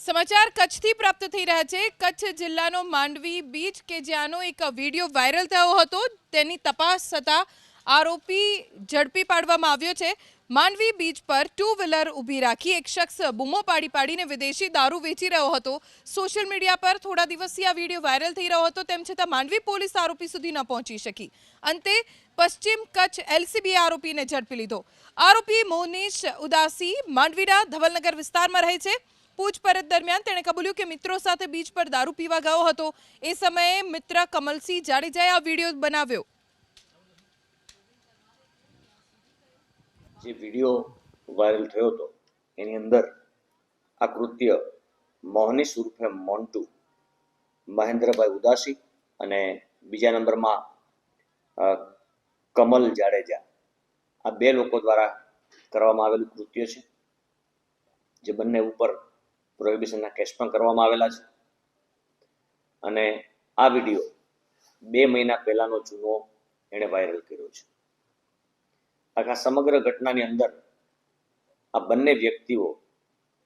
સમાચાર કચ્છથી પ્રાપ્ત થઈ રહ્યા છે। કચ્છ જિલ્લાનો માંડવી બીચ કે જ્યાંનો એક વિડીયો વાયરલ થયો હતો તેની તપાસ થતા આરોપી ઝડપી પાડવામાં આવ્યો છે। માંડવી બીચ પર ટુ વ્હીલર ઊભી રાખી એક શખ્સ બૂમો પાડીને વિદેશી દારૂ વેચી રહ્યો હતો। સોશિયલ મીડિયા પર થોડા દિવસથી આ વિડીયો વાયરલ થઈ રહ્યો હતો, તેમ છતાં માંડવી પોલીસ આરોપી સુધી ન પહોંચી શકી। અંતે પશ્ચિમ કચ્છ એલસીબીએ આરોપીને ઝડપી લીધો। આરોપી મોનિશ ઉદાસી માંડવીના ધવલનગર વિસ્તારમાં રહે છે। પૂછપરછ દરમિયાન તેણે કબૂલ્યું કે મિત્રો સાથે બીચ પર દારૂ પીવા ગયો હતો। એ સમયે મિત્ર કમલસિંહ જાડેજાએ આ વિડીયો બનાવ્યો। જે વિડીયો વાયરલ થયો હતો એની અંદર આ કૃત્ય મોહનીશ ઉર્ફે મોન્ટુ મહેન્દ્રભાઈ ઉદાસી અને બીજા નંબરમાં કમલ જાડેજા, આ બે લોકો દ્વારા કરવામાં આવેલું કૃત્ય છે, જે બંને ઉપર પ્રોહિબિશનના કેસ પણ કરવામાં આવેલા છે। અને આ વિડીયો 2 મહિના પહેલાનો જૂનો એણે વાયરલ કર્યો છે। આખા સમગ્ર ઘટનાની અંદર આ બંને વ્યક્તિઓ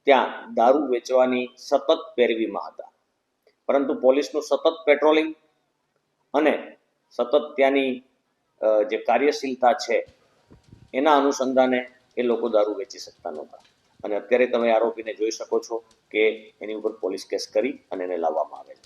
ત્યાં દારૂ વેચવાની સતત પેરવીમાં હતા, પરંતુ પોલીસનું સતત પેટ્રોલિંગ અને સતત ત્યાંની જે કાર્યશીલતા છે એના અનુસંધાને એ લોકો દારૂ વેચી શકતા નહોતા। અને અત્યારે તમે આરોપીને જોઈ શકો છો કે એની ઉપર પોલીસ કેસ કરી અને એને લાવવામાં આવે છે।